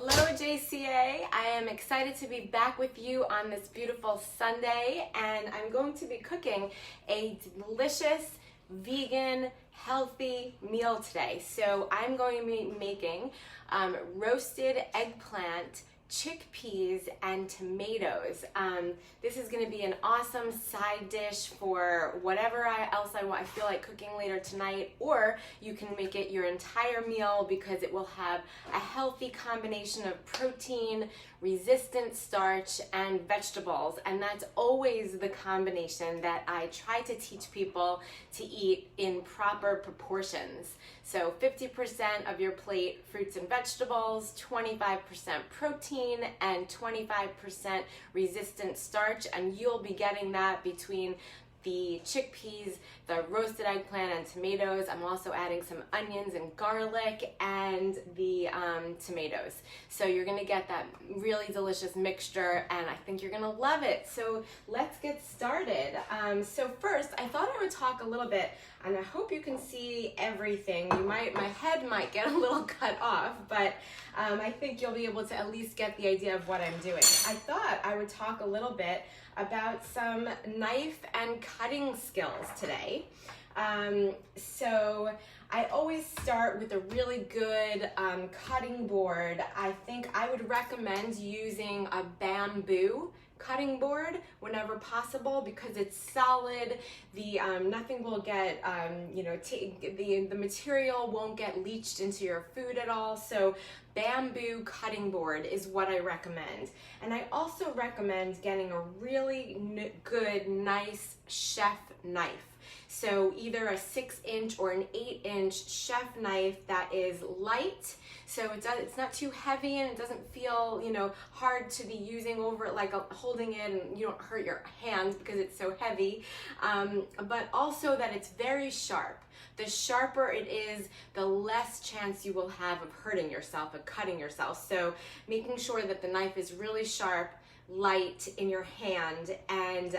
Hello JCA, I am excited to be back with you on this beautiful Sunday, and I'm going to be cooking a delicious, vegan, healthy meal today. So I'm going to be making roasted eggplant, chickpeas, and tomatoes. This is going to be an awesome side dish for whatever else I feel like cooking later tonight, or you can make it your entire meal because it will have a healthy combination of protein, resistant starch, and vegetables. And that's always the combination that I try to teach people to eat in proper proportions. So 50% of your plate fruits and vegetables, 25% protein, and 25% resistant starch, and you'll be getting that between the chickpeas, the roasted eggplant, and tomatoes. I'm also adding some onions and garlic and the tomatoes. So you're gonna get that really delicious mixture, and I think you're gonna love it. So let's get started. So first, I thought I would talk a little bit, and I hope you can see everything. My head might get a little cut off, but I think you'll be able to at least get the idea of what I'm doing. I thought I would talk a little bit about some knife and cutting skills today. So I always start with a really good cutting board. I think I would recommend using a bamboo cutting board whenever possible because it's solid. The nothing will get the material won't get leached into your food at all. So bamboo cutting board is what I recommend. And I also recommend getting a really good, nice chef knife. So either a 6-inch or an 8-inch chef knife that is light, so it's not too heavy and it doesn't feel, hard to be using over it, like holding it, and you don't hurt your hands because it's so heavy, but also that it's very sharp. The sharper it is, the less chance you will have of hurting yourself, of cutting yourself. So making sure that the knife is really sharp, light in your hand, and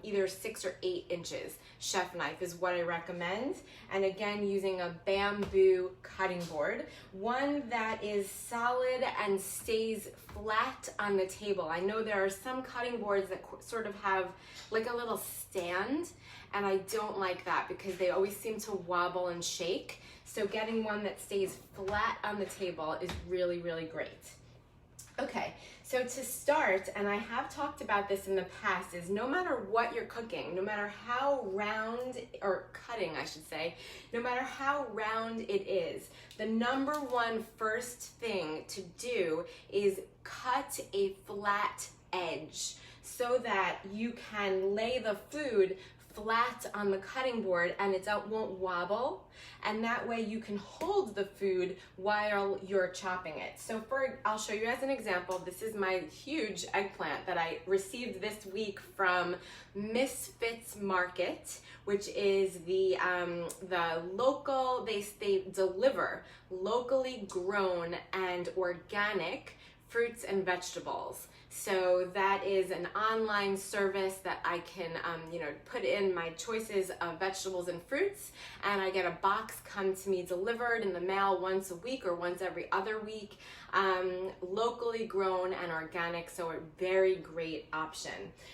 either 6 or 8 inches chef knife is what I recommend. And again, using a bamboo cutting board, one that is solid and stays flat on the table. I know there are some cutting boards that sort of have like a little stand, and I don't like that because they always seem to wobble and shake. So getting one that stays flat on the table is really, really great. Okay, so to start, and I have talked about this in the past, is no matter what you're cooking, no matter how round, or cutting I should say, no matter how round it is, the number one first thing to do is cut a flat edge so that you can lay the food flat on the cutting board and it won't wobble, and that way you can hold the food while you're chopping it. So I'll show you as an example. This is my huge eggplant that I received this week from Misfits Market, which is the local, they deliver locally grown and organic fruits and vegetables. So that is an online service that I can, put in my choices of vegetables and fruits, and I get a box come to me delivered in the mail once a week or once every other week, locally grown and organic, so a very great option.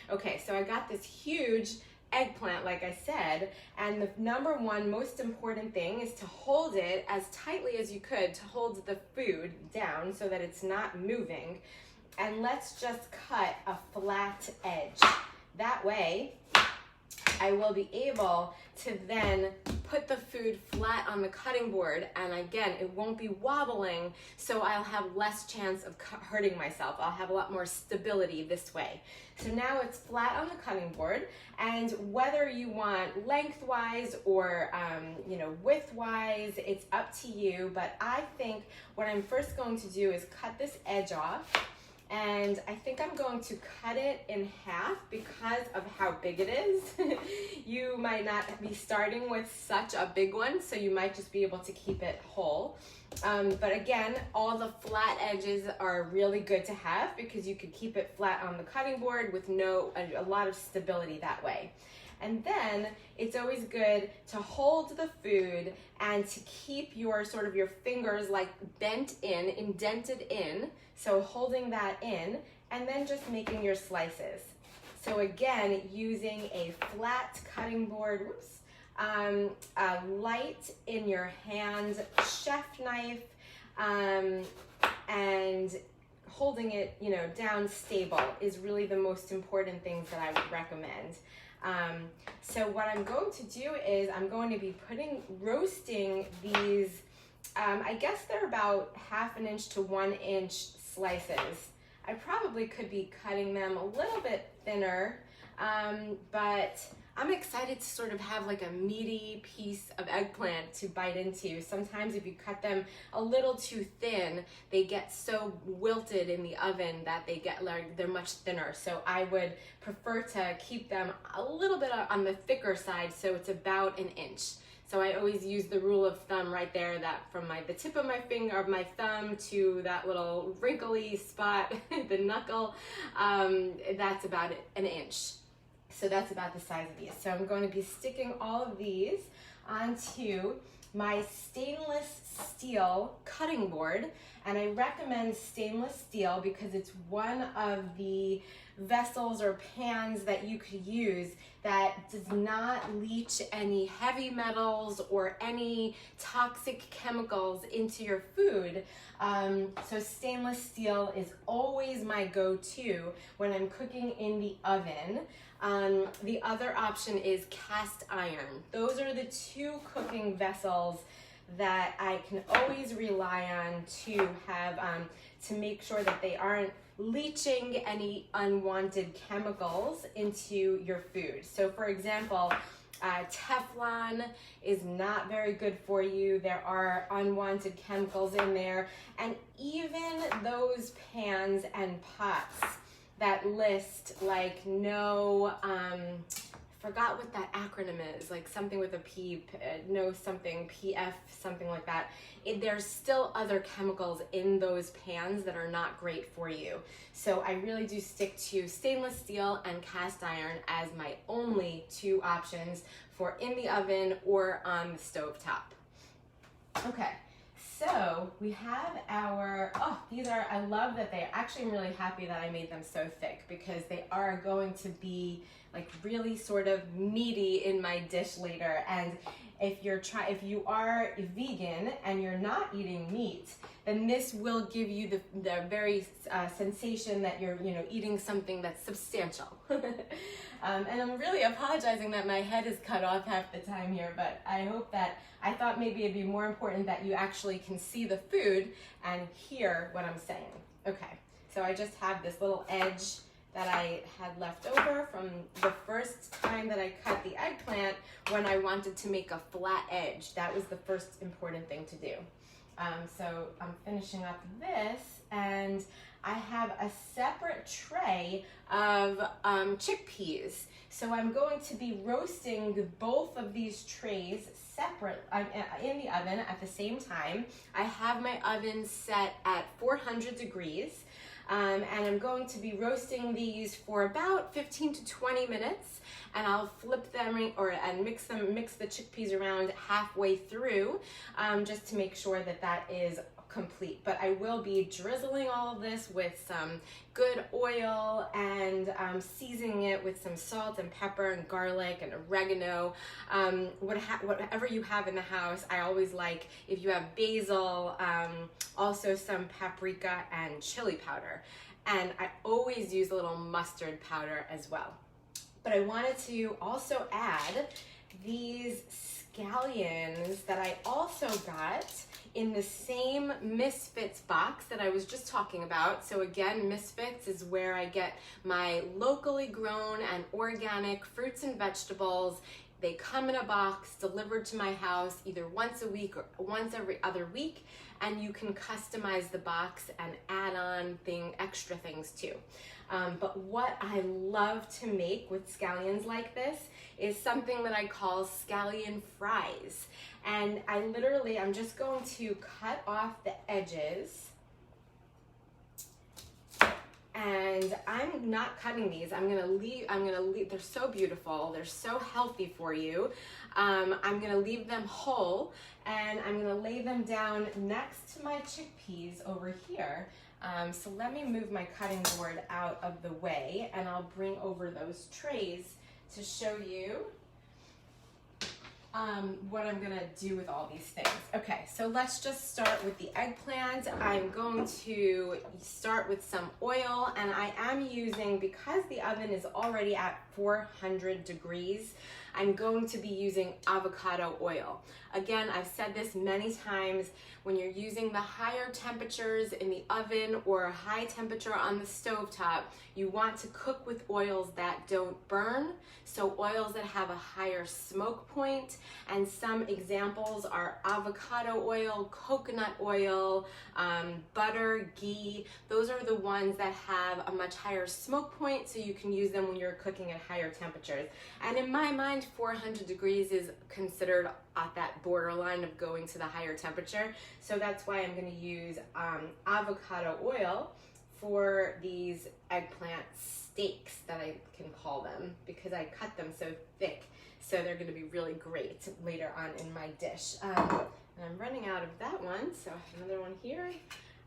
Okay, so I got this huge eggplant, like I said, and the number one most important thing is to hold it as tightly as you could to hold the food down so that it's not moving. And let's just cut a flat edge. That way, I will be able to then put the food flat on the cutting board, and again, it won't be wobbling, so I'll have less chance of hurting myself. I'll have a lot more stability this way. So now it's flat on the cutting board, and whether you want lengthwise or widthwise, it's up to you, but I think what I'm first going to do is cut this edge off. And I think I'm going to cut it in half because of how big it is. You might not be starting with such a big one, so you might just be able to keep it whole. But again, all the flat edges are really good to have because you could keep it flat on the cutting board with a lot of stability that way. And then it's always good to hold the food and to keep your sort of your fingers like indented in. So holding that in, and then just making your slices. So again, using a flat cutting board, a light in your hand, chef knife, and holding it, down stable is really the most important things that I would recommend. So what I'm going to do is I'm going to be roasting these, I guess they're about 1/2 inch to 1 inch slices. I probably could be cutting them a little bit thinner, but I'm excited to sort of have like a meaty piece of eggplant to bite into. Sometimes if you cut them a little too thin, they get so wilted in the oven that they're much thinner. So I would prefer to keep them a little bit on the thicker side, so it's about 1 inch. So I always use the rule of thumb right there, that from the tip of my finger, of my thumb to that little wrinkly spot, the knuckle, that's about 1 inch. So that's about the size of these. So I'm going to be sticking all of these onto my stainless steel cutting board. And I recommend stainless steel because it's one of the vessels or pans that you could use that does not leach any heavy metals or any toxic chemicals into your food. So stainless steel is always my go-to when I'm cooking in the oven. The other option is cast iron. Those are the two cooking vessels that I can always rely on to have, to make sure that they aren't leaching any unwanted chemicals into your food. So for example, Teflon is not very good for you. There are unwanted chemicals in there. And even those pans and pots that list like no, forgot what that acronym is, like something with a P, no something, PF, something like that. There's still other chemicals in those pans that are not great for you. So I really do stick to stainless steel and cast iron as my only two options for in the oven or on the stove top. Okay. So we have our, these are, I love that I'm really happy that I made them so thick because they are going to be like really sort of meaty in my dish later. And if you are vegan and you're not eating meat, then this will give you the very sensation that you're eating something that's substantial. And I'm really apologizing that my head is cut off half the time here, but I thought maybe it'd be more important that you actually can see the food and hear what I'm saying. Okay, so I just have this little edge that I had left over from the first time that I cut the eggplant when I wanted to make a flat edge. That was the first important thing to do. So I'm finishing up this, and I have a separate tray of chickpeas. So I'm going to be roasting both of these trays separate in the oven at the same time. I have my oven set at 400 degrees. And I'm going to be roasting these for about 15 to 20 minutes, and I'll flip them and mix the chickpeas around halfway through, just to make sure that is complete. But I will be drizzling all of this with some good oil and seasoning it with some salt and pepper and garlic and oregano, whatever you have in the house. I always like, if you have basil, also some paprika and chili powder. And I always use a little mustard powder as well. But I wanted to also add these scallions that I also got in the same Misfits box that I was just talking about. So again, Misfits is where I get my locally grown and organic fruits and vegetables. They come in a box delivered to my house either once a week or once every other week, and you can customize the box and add on extra things too. But what I love to make with scallions like this is something that I call scallion fries. And I'm just going to cut off the edges And I'm not cutting these. I'm gonna leave, they're so beautiful. They're so healthy for you. I'm gonna leave them whole, and I'm gonna lay them down next to my chickpeas over here. So let me move my cutting board out of the way, and I'll bring over those trays to show you what I'm gonna do with all these things. Okay, so let's just start with the eggplant. I'm going to start with some oil, and I am using, because the oven is already at 400 degrees, I'm going to be using avocado oil. Again, I've said this many times, when you're using the higher temperatures in the oven or a high temperature on the stovetop, you want to cook with oils that don't burn, so oils that have a higher smoke point. And some examples are avocado oil, coconut oil, butter, ghee. Those are the ones that have a much higher smoke point, so you can use them when you're cooking at higher temperatures. And in my mind, 400 degrees is considered at that borderline of going to the higher temperature. So that's why I'm going to use avocado oil for these eggplant steaks, that I can call them, because I cut them so thick. So they're going to be really great later on in my dish. And I'm running out of that one, so I have another one here.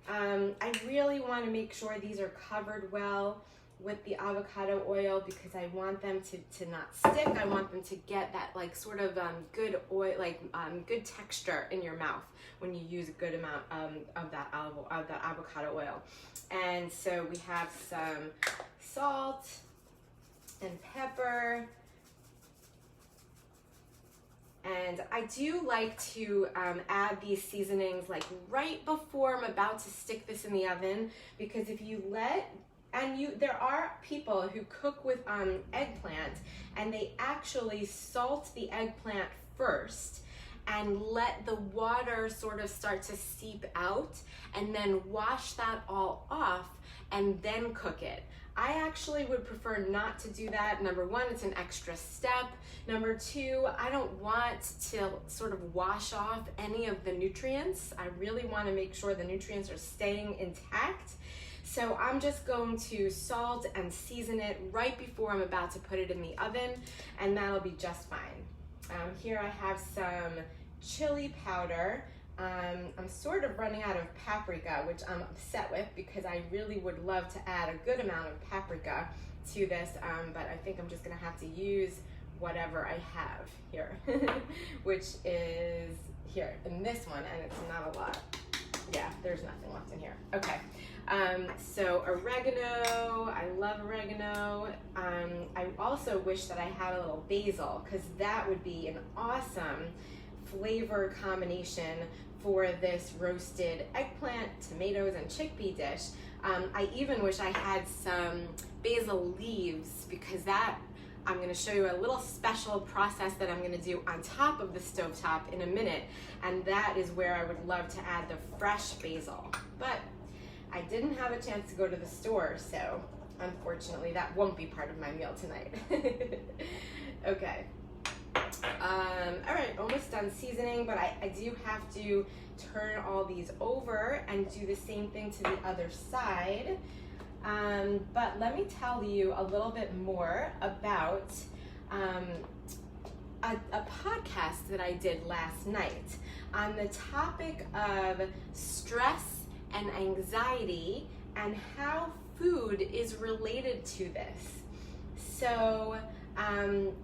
I really want to make sure these are covered well with the avocado oil, because I want them to not stick. I want them to get that like sort of good oil, like good texture in your mouth when you use a good amount of that avocado oil. And so we have some salt and pepper. And I do like to add these seasonings like right before I'm about to stick this in the oven, because if you there are people who cook with eggplant, and they actually salt the eggplant first and let the water sort of start to seep out, and then wash that all off and then cook it. I actually would prefer not to do that. Number one, it's an extra step. Number two, I don't want to sort of wash off any of the nutrients. I really want to make sure the nutrients are staying intact. So I'm just going to salt and season it right before I'm about to put it in the oven, and that'll be just fine. Here I have some chili powder. I'm sort of running out of paprika, which I'm upset with, because I really would love to add a good amount of paprika to this, but I think I'm just gonna have to use whatever I have here, which is here in this one, and it's not a lot. Yeah, there's nothing left in here. Okay. So oregano, I love oregano. I also wish that I had a little basil, because that would be an awesome flavor combination for this roasted eggplant, tomatoes, and chickpea dish. I even wish I had some basil leaves, because that, I'm going to show you a little special process that I'm going to do on top of the stovetop in a minute, and that is where I would love to add the fresh basil. But I didn't have a chance to go to the store, so unfortunately that won't be part of my meal tonight. Okay. All right, almost done seasoning, but I do have to turn all these over and do the same thing to the other side. But let me tell you a little bit more about a podcast that I did last night on the topic of stress and anxiety and how food is related to this. So,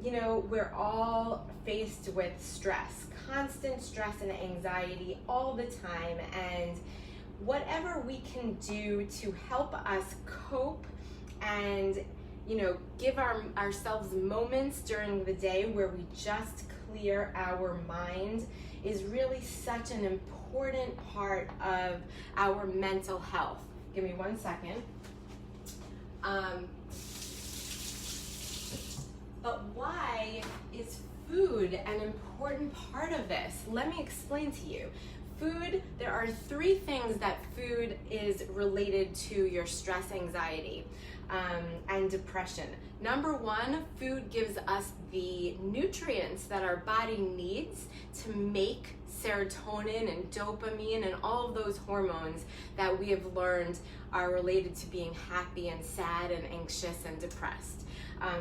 you know, we're all faced with stress, constant stress and anxiety all the time, and whatever we can do to help us cope and, you know, give ourselves moments during the day where we just clear our mind is really such an important part of our mental health. Give me 1 second. But why is food an important part of this? Let me explain to you. Food, there are 3 things that food is related to your stress, anxiety, and depression. Number 1, food gives us the nutrients that our body needs to make serotonin and dopamine and all of those hormones that we have learned are related to being happy and sad and anxious and depressed.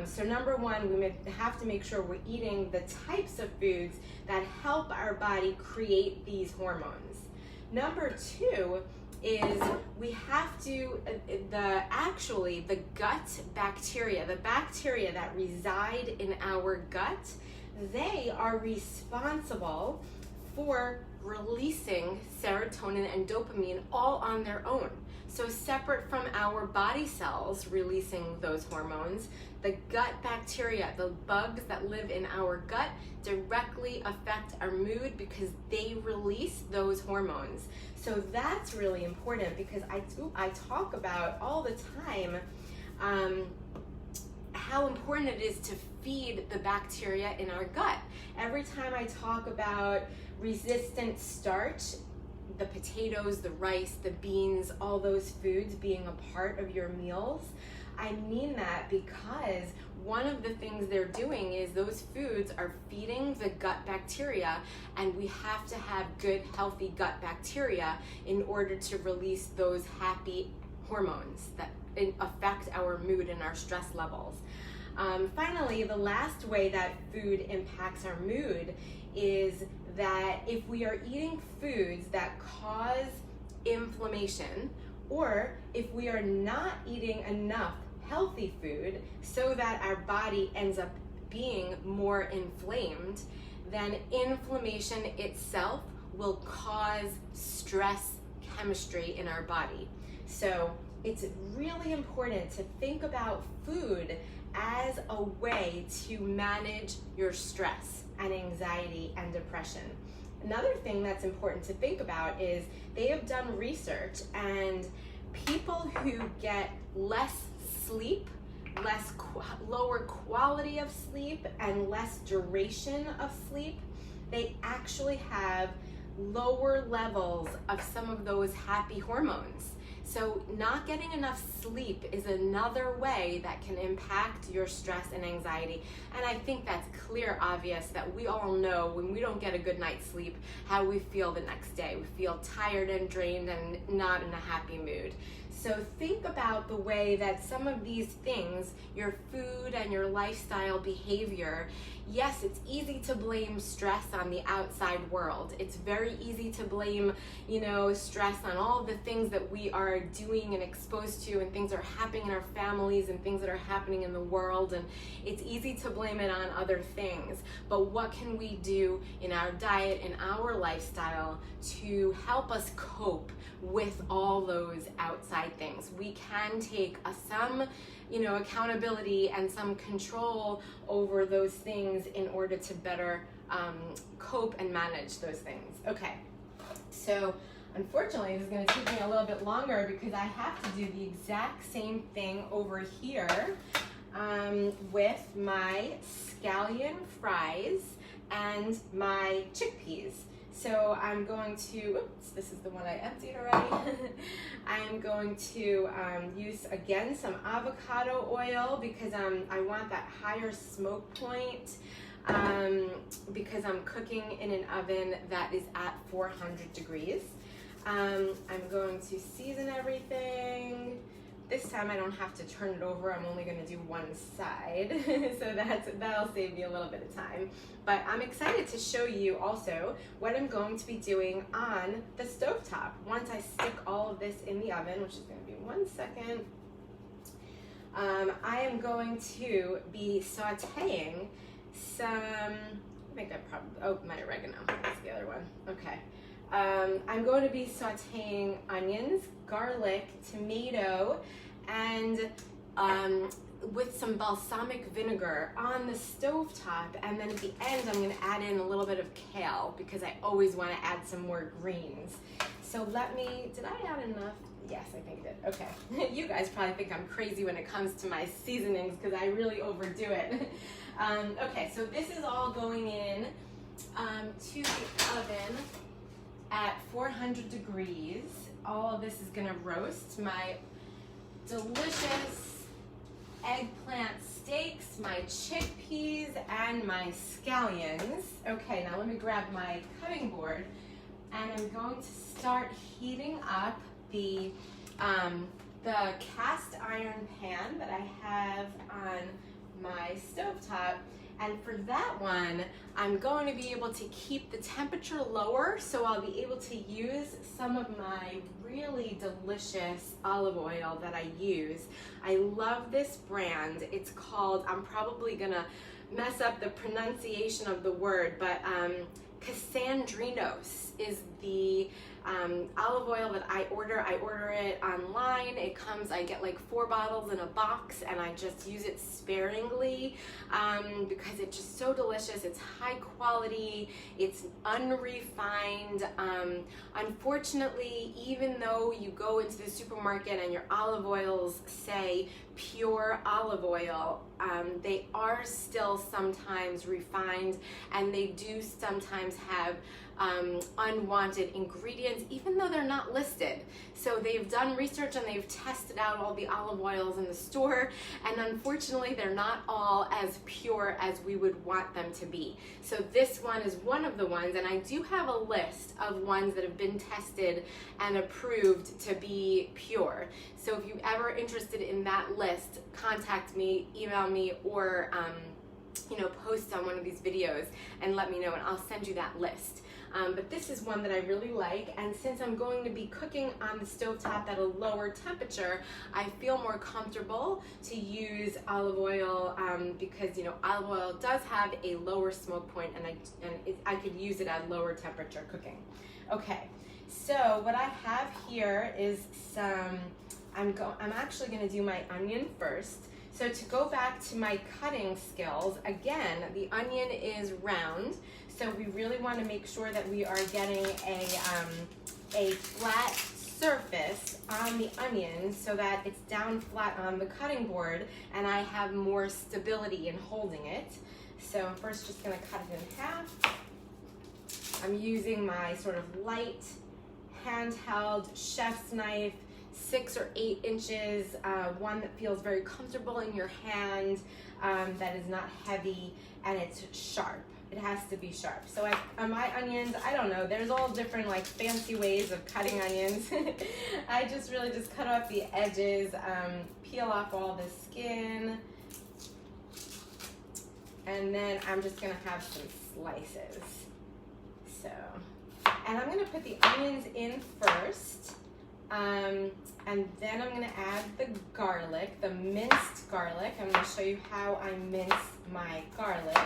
So number one, we have to make sure we're eating the types of foods that help our body create these hormones. Number two is we have to, the gut bacteria, the bacteria that reside in our gut, they are responsible for releasing serotonin and dopamine all on their own. So separate from our body cells releasing those hormones, the gut bacteria, the bugs that live in our gut, directly affect our mood because they release those hormones. So that's really important because I talk about all the time how important it is to feed the bacteria in our gut. Every time I talk about resistant starch, the potatoes, the rice, the beans, all those foods being a part of your meals, I mean that because one of the things they're doing is those foods are feeding the gut bacteria, and we have to have good, healthy gut bacteria in order to release those happy hormones that affect our mood and our stress levels. Finally, the last way that food impacts our mood is that if we are eating foods that cause inflammation, or if we are not eating enough healthy food so that our body ends up being more inflamed, then inflammation itself will cause stress chemistry in our body. So it's really important to think about food as a way to manage your stress and anxiety and depression. Another thing that's important to think about is they have done research, and people who get less sleep, lower quality of sleep, and less duration of sleep, they actually have lower levels of some of those happy hormones. So not getting enough sleep is another way that can impact your stress and anxiety. And I think that's clear, obvious, that we all know when we don't get a good night's sleep, how we feel the next day. We feel tired and drained and not in a happy mood. So think about the way that some of these things, your food and your lifestyle behavior, yes, it's easy to blame stress on the outside world. It's very easy to blame, stress on all the things that we are doing and exposed to, and things that are happening in our families and things that are happening in the world. And it's easy to blame it on other things. But what can we do in our diet, in our lifestyle, to help us cope with all those outside things? We can take some accountability and some control over those things in order to better cope and manage those things. Okay, so unfortunately this is going to take me a little bit longer because I have to do the exact same thing over here with my scallion fries and my chickpeas. So I'm going to, oops, this is the one I emptied already. I'm going to use, again, some avocado oil because I want that higher smoke point because I'm cooking in an oven that is at 400 degrees. I'm going to season everything. This time I don't have to turn it over. I'm only going to do one side, so that'll save me a little bit of time. But I'm excited to show you also what I'm going to be doing on the stovetop. Once I stick all of this in the oven, which is going to be 1 second, I am going to be sauteing some, my oregano, that's the other one, okay. I'm going to be sauteing onions, garlic, tomato, and with some balsamic vinegar on the stovetop. And then at the end, I'm going to add in a little bit of kale because I always want to add some more greens. So did I add enough? Yes, I think I did. Okay. You guys probably think I'm crazy when it comes to my seasonings because I really overdo it. Okay, so this is all going in to the oven at 400 degrees. All of this is gonna roast my delicious eggplant steaks, my chickpeas, and my scallions. Okay, now let me grab my cutting board, and I'm going to start heating up the cast iron pan that I have on my stovetop. And for that one, I'm going to be able to keep the temperature lower, so I'll be able to use some of my really delicious olive oil that I use. I love this brand. It's called, I'm probably gonna mess up the pronunciation of the word, but Cassandrinos is the olive oil that I order. I order it online. It comes, I get like 4 bottles in a box, and I just use it sparingly because it's just so delicious. It's high quality, it's unrefined. Unfortunately, even though you go into the supermarket and your olive oils say pure olive oil, they are still sometimes refined, and they do sometimes have unwanted ingredients, even though they're not listed. So they've done research and they've tested out all the olive oils in the store, and unfortunately they're not all as pure as we would want them to be. So this one is one of the ones, and I do have a list of ones that have been tested and approved to be pure. So if you're ever interested in that list, contact me, email me, or post on one of these videos and let me know, and I'll send you that list. But this is one that I really like, and since I'm going to be cooking on the stovetop at a lower temperature, I feel more comfortable to use olive oil because olive oil does have a lower smoke point, and I could use it at lower temperature cooking. Okay, so what I have here is some. I'm actually going to do my onion first. So to go back to my cutting skills, again, the onion is round, so we really want to make sure that we are getting a flat surface on the onion so that it's down flat on the cutting board and I have more stability in holding it. So I'm first just going to cut it in half. I'm using my sort of light handheld chef's knife, 6 or 8 inches, one that feels very comfortable in your hand, that is not heavy, and it's sharp. It has to be sharp. So my onions, I don't know, there's all different like fancy ways of cutting onions. I just really just cut off the edges, peel off all the skin, and then I'm just gonna have some slices. So, and I'm gonna put the onions in first. And then I'm going to add the garlic, the minced garlic. I'm going to show you how I mince my garlic.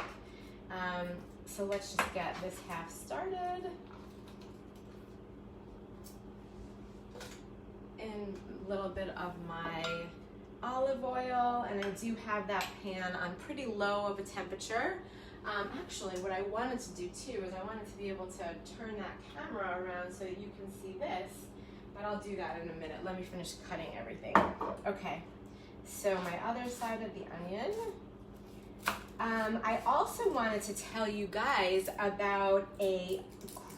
So let's just get this half started. And a little bit of my olive oil, and I do have that pan on pretty low of a temperature. Actually, what I wanted to do too is I wanted to be able to turn that camera around so that you can see this. But I'll do that in a minute. Let me finish cutting everything. Okay, so my other side of the onion. I also wanted to tell you guys about a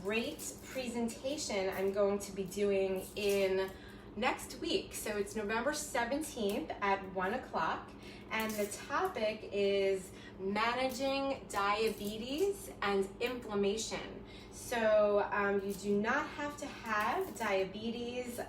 great presentation I'm going to be doing in next week. So it's November 17th at 1 o'clock, and the topic is managing diabetes and inflammation. So you do not have to have diabetes,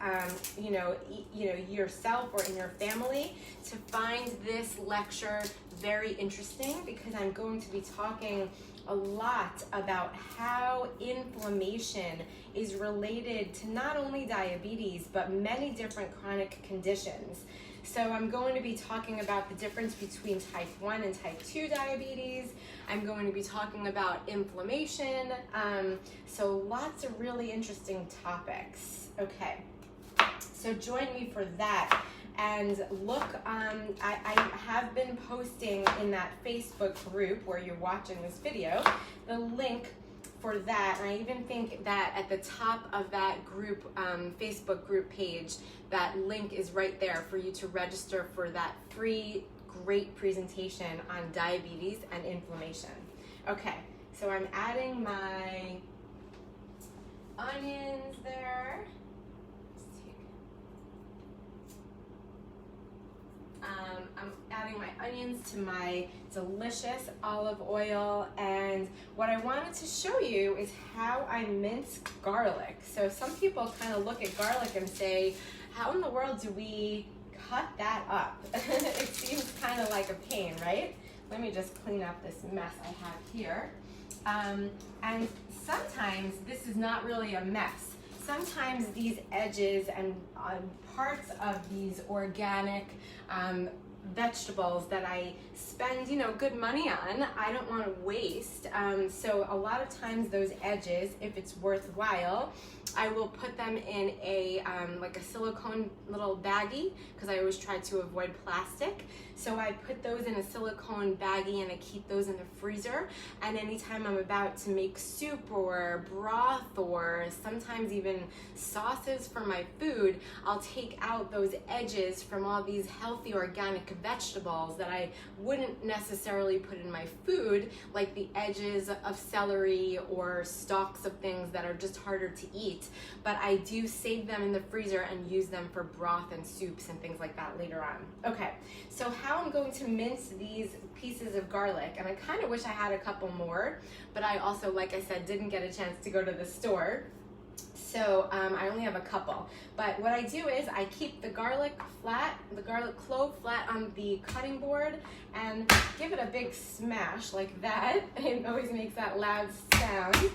yourself or in your family to find this lecture very interesting, because I'm going to be talking a lot about how inflammation is related to not only diabetes, but many different chronic conditions. So I'm going to be talking about the difference between type 1 and type 2 diabetes. I'm going to be talking about inflammation. So lots of really interesting topics. Okay, so join me for that. And look, I have been posting in that Facebook group where you're watching this video, the link for that. And I even think that at the top of that group, Facebook group page, that link is right there for you to register for that free great presentation on diabetes and inflammation. Okay, so I'm adding my onions there. I'm adding my onions to my delicious olive oil, and what I wanted to show you is how I mince garlic. So some people kind of look at garlic and say, how in the world do we cut that up? It seems kind of like a pain, right? Let me just clean up this mess I have here. And sometimes this is not really a mess. Sometimes these edges and parts of these organic vegetables that I spend, good money on, I don't want to waste. So a lot of times those edges, if it's worthwhile, I will put them in a like a silicone little baggie, because I always try to avoid plastic. So I put those in a silicone baggie and I keep those in the freezer. And anytime I'm about to make soup or broth or sometimes even sauces for my food, I'll take out those edges from all these healthy organic vegetables that I wouldn't necessarily put in my food, like the edges of celery or stalks of things that are just harder to eat. But I do save them in the freezer and use them for broth and soups and things like that later on. Okay, so how I'm going to mince these pieces of garlic, and I kind of wish I had a couple more, but I also, like I said, didn't get a chance to go to the store. So I only have a couple. But what I do is I keep the garlic clove flat on the cutting board and give it a big smash like that. It always makes that loud sound.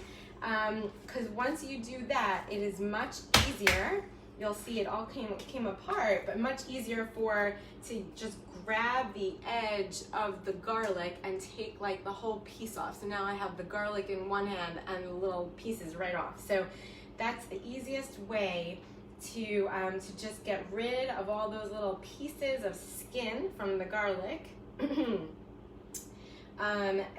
Because once you do that, it is much easier. You'll see it all came apart, but much easier to just grab the edge of the garlic and take like the whole piece off. So now I have the garlic in one hand and the little pieces right off. So that's the easiest way to just get rid of all those little pieces of skin from the garlic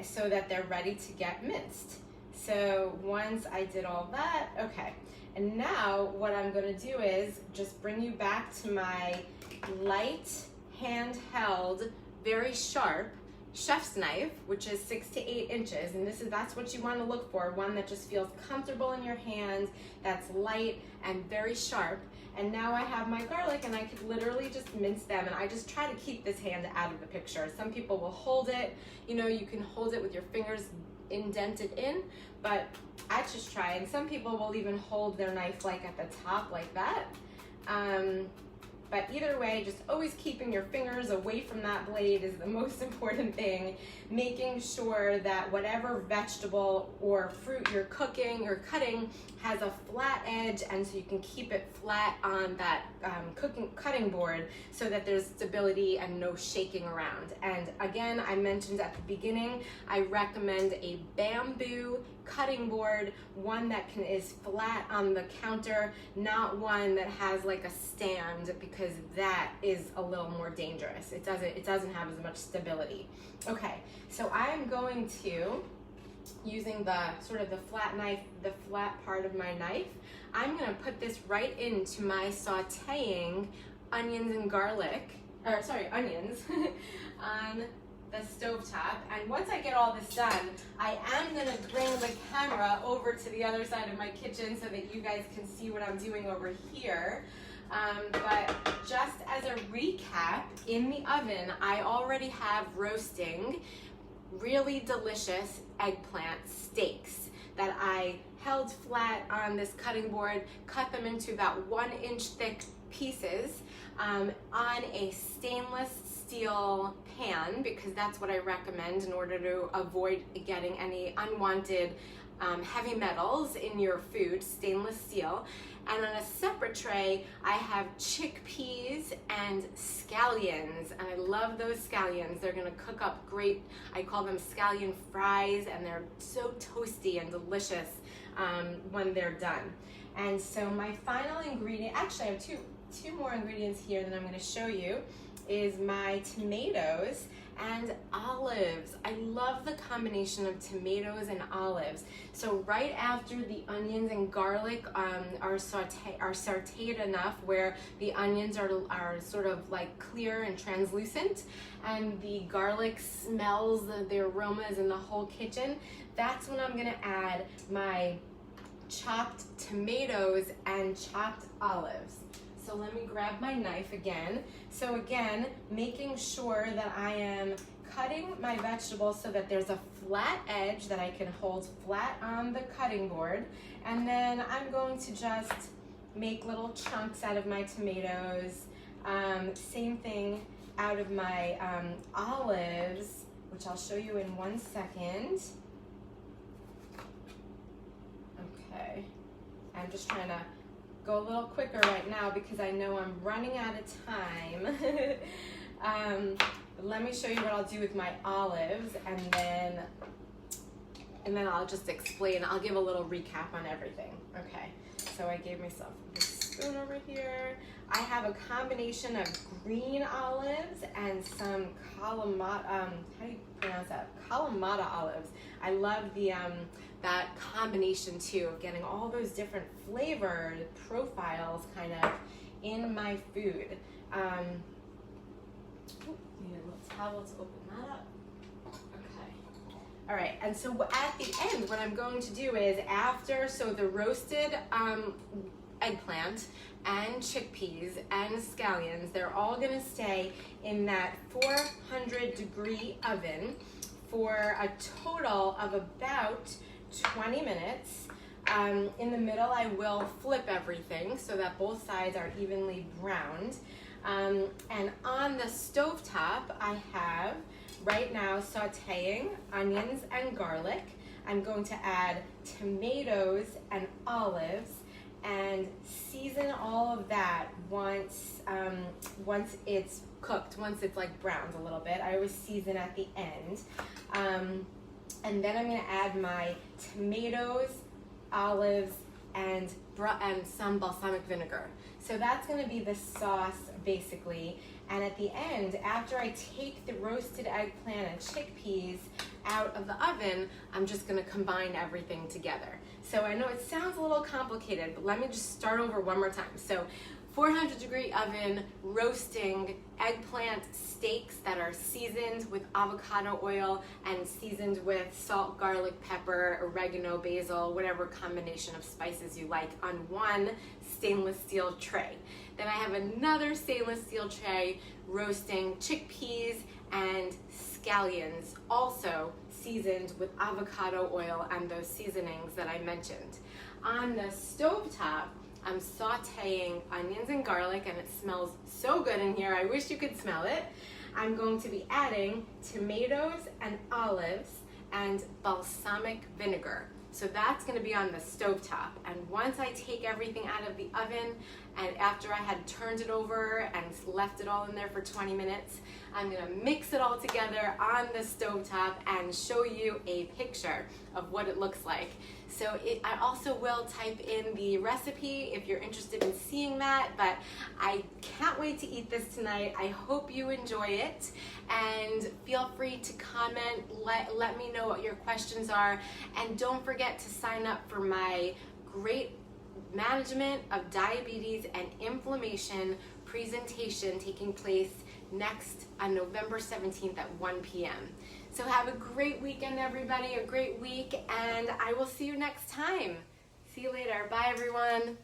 so that they're ready to get minced. So once I did all that, okay. And now what I'm gonna do is just bring you back to my light, handheld, very sharp chef's knife, which is 6 to 8 inches, and that's what you want to look for, one that just feels comfortable in your hand, that's light and very sharp. And now I have my garlic and I could literally just mince them, and I just try to keep this hand out of the picture. Some people will hold it, you can hold it with your fingers indented in, but I just try, and some people will even hold their knife like at the top like that. But either way, just always keeping your fingers away from that blade is the most important thing. Making sure that whatever vegetable or fruit you're cooking or cutting has a flat edge, and so you can keep it flat on that cutting board so that there's stability and no shaking around. And again, I mentioned at the beginning, I recommend a bamboo cutting board, one that is flat on the counter, not one that has like a stand, because that is a little more dangerous. It doesn't have as much stability. Okay, so I'm going to, using the sort of the flat knife, the flat part of my knife, I'm gonna put this right into my sauteing onions and garlic, onions on the stovetop. And once I get all this done, I am gonna bring the camera over to the other side of my kitchen so that you guys can see what I'm doing over here. But just as a recap, in the oven, I already have roasting really delicious eggplant steaks that I held flat on this cutting board, cut them into about 1 inch thick pieces on a stainless steel pan, because that's what I recommend in order to avoid getting any unwanted heavy metals in your food, stainless steel. And on a separate tray, I have chickpeas and scallions, and I love those scallions. They're gonna cook up great. I call them scallion fries, and they're so toasty and delicious when they're done. And so my final ingredient, actually I have two more ingredients here that I'm gonna show you, is my tomatoes and olives. I love the combination of tomatoes and olives. So right after the onions and garlic are sauteed enough where the onions are sort of like clear and translucent, and the garlic smells the aromas in the whole kitchen, that's when I'm gonna add my chopped tomatoes and chopped olives. So let me grab my knife again. So again, making sure that I am cutting my vegetables so that there's a flat edge that I can hold flat on the cutting board. And then I'm going to just make little chunks out of my tomatoes. Same thing out of my olives, which I'll show you in 1 second. Okay, I'm just trying to go a little quicker right now because I know I'm running out of time. Let me show you what I'll do with my olives, and then I'll just explain. I'll give a little recap on everything. Okay, so I gave myself this spoon over here. I have a combination of green olives and some Kalamata, how do you pronounce that? Kalamata olives. I love the that combination too, of getting all those different flavored profiles kind of in my food. Need a little towel to open that up. Okay. All right, and so at the end, what I'm going to do is so the roasted eggplant and chickpeas and scallions, they're all gonna stay in that 400-degree oven for a total of about 20 minutes. In the middle, I will flip everything so that both sides are evenly browned. And on the stovetop, I have right now sauteing onions and garlic. I'm going to add tomatoes and olives and season all of that once it's cooked, once it's like browned a little bit. I always season at the end. And then I'm gonna add my tomatoes, olives, and some balsamic vinegar. So that's gonna be the sauce basically. And at the end, after I take the roasted eggplant and chickpeas out of the oven, I'm just gonna combine everything together. So I know it sounds a little complicated, but let me just start over one more time. So 400-degree oven, roasting eggplant steaks that are seasoned with avocado oil and seasoned with salt, garlic, pepper, oregano, basil, whatever combination of spices you like, on one stainless steel tray. Then I have another stainless steel tray roasting chickpeas and scallions, also seasoned with avocado oil and those seasonings that I mentioned. On the stovetop, I'm sauteing onions and garlic, and it smells so good in here. I wish you could smell it. I'm going to be adding tomatoes and olives and balsamic vinegar. So that's going to be on the stovetop. And once I take everything out of the oven, and after I had turned it over and left it all in there for 20 minutes, I'm going to mix it all together on the stovetop and show you a picture of what it looks like. So I also will type in the recipe if you're interested in seeing that, but I can't wait to eat this tonight. I hope you enjoy it, and feel free to comment, let me know what your questions are, and don't forget to sign up for my great management of diabetes and inflammation presentation taking place next on November 17th at 1 p.m. So have a great weekend, everybody, a great week, and I will see you next time. See you later. Bye, everyone.